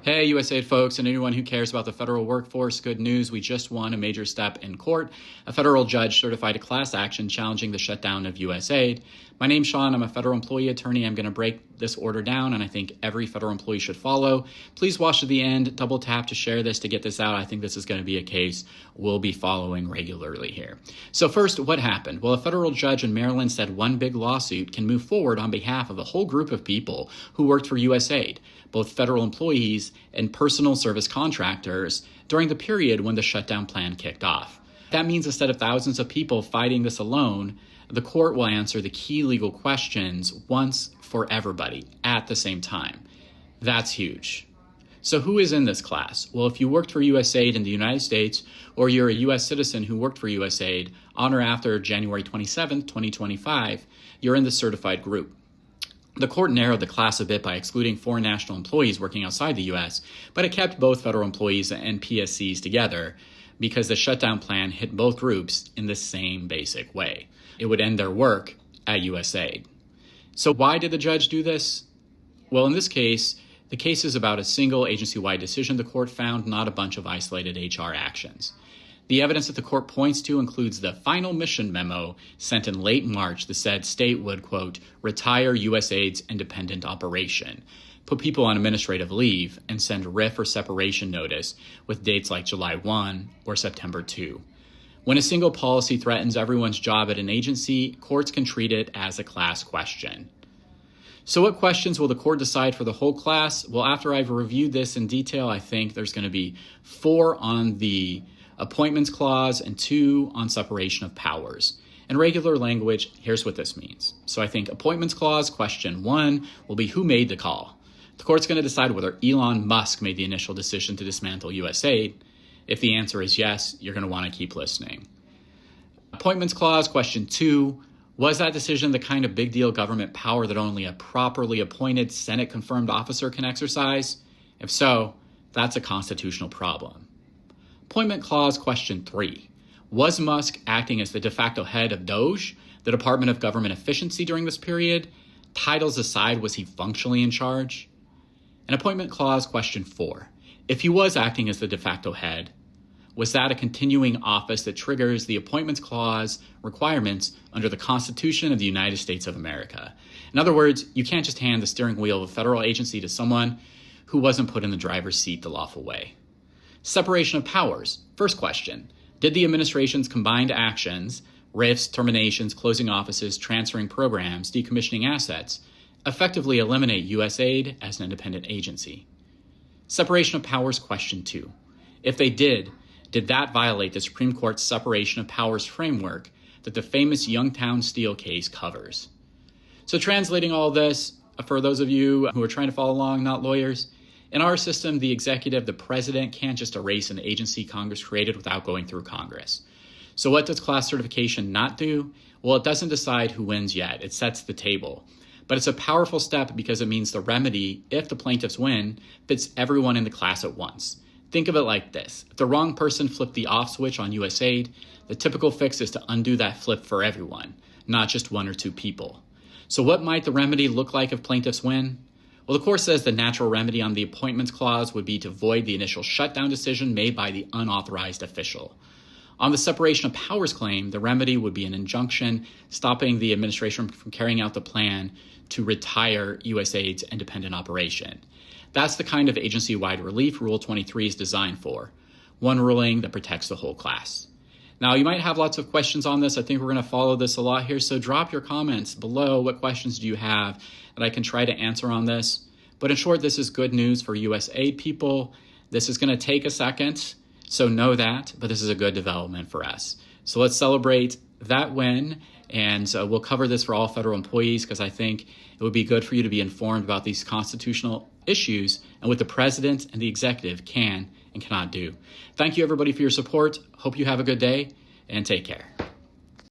Hey, USAID folks, and anyone who cares about the federal workforce, good news. We just won a major step in court. A federal judge certified a class action challenging the shutdown of USAID. My name's Shaun. I'm a federal employee attorney. I'm going to break this order down, and I think every federal employee should follow. Please watch to the end. Double tap to share this to get this out. I think this is going to be a case we'll be following regularly here. So first, what happened? Well, a federal judge in Maryland said one big lawsuit can move forward on behalf of a whole group of people who worked for USAID, both federal employees and personal service contractors, during the period when the shutdown plan kicked off. That means instead of thousands of people fighting this alone, the court will answer the key legal questions once for everybody at the same time. That's huge. So who is in this class? Well, if you worked for USAID in the United States, or you're a U.S. citizen who worked for USAID on or after January 27, 2025, you're in the certified group. The court narrowed the class a bit by excluding foreign national employees working outside the U.S., but it kept both federal employees and PSCs together because the shutdown plan hit both groups in the same basic way. It would end their work at USAID. So why did the judge do this? Well, in this case, the case is about a single agency-wide decision the court found, not a bunch of isolated HR actions. The evidence that the court points to includes the final mission memo sent in late March that said state would, quote, retire USAID's independent operation, put people on administrative leave, and send RIF or separation notice with dates like July 1 or September 2. When a single policy threatens everyone's job at an agency, courts can treat it as a class question. So what questions will the court decide for the whole class? Well, after I've reviewed this in detail, I think there's going to be 4 on the appointments clause and 2 on separation of powers. In regular language, here's what this means. So I think appointments clause, question 1, will be who made the call. The court's going to decide whether Elon Musk made the initial decision to dismantle USAID. If the answer is yes, you're going to want to keep listening. Appointments clause, question 2, was that decision the kind of big deal government power that only a properly appointed Senate-confirmed officer can exercise? If so, that's a constitutional problem. Appointment clause, question 3. Was Musk acting as the de facto head of DOGE, the Department of Government Efficiency, during this period? Titles aside, was he functionally in charge? And appointment clause, question 4. If he was acting as the de facto head, was that a continuing office that triggers the appointments clause requirements under the Constitution of the United States of America? In other words, you can't just hand the steering wheel of a federal agency to someone who wasn't put in the driver's seat the lawful way. Separation of powers. First question, did the administration's combined actions, RIFs, terminations, closing offices, transferring programs, decommissioning assets, effectively eliminate USAID as an independent agency? Separation of powers, question 2. If they did that violate the Supreme Court's separation of powers framework that the famous Youngstown Steel case covers? So translating all this, for those of you who are trying to follow along, not lawyers, in our system, the executive, the president, can't just erase an agency Congress created without going through Congress. So what does class certification not do? Well, it doesn't decide who wins yet. It sets the table. But it's a powerful step because it means the remedy, if the plaintiffs win, fits everyone in the class at once. Think of it like this. If the wrong person flipped the off switch on USAID, the typical fix is to undo that flip for everyone, not just 1 or 2 people. So what might the remedy look like if plaintiffs win? Well, the court says the natural remedy on the appointments clause would be to void the initial shutdown decision made by the unauthorized official. On the separation of powers claim, the remedy would be an injunction stopping the administration from carrying out the plan to retire USAID's independent operation. That's the kind of agency-wide relief Rule 23 is designed for, one ruling that protects the whole class. Now, you might have lots of questions on this. I think we're going to follow this a lot here, so drop your comments below. What questions do you have that I can try to answer on this? But in short, this is good news for USAID people. This is going to take a second, so know that, but this is a good development for us. So let's celebrate that win, and we'll cover this for all federal employees because I think it would be good for you to be informed about these constitutional issues and what the president and the executive can and cannot do. Thank you, everybody, for your support. Hope you have a good day, and take care.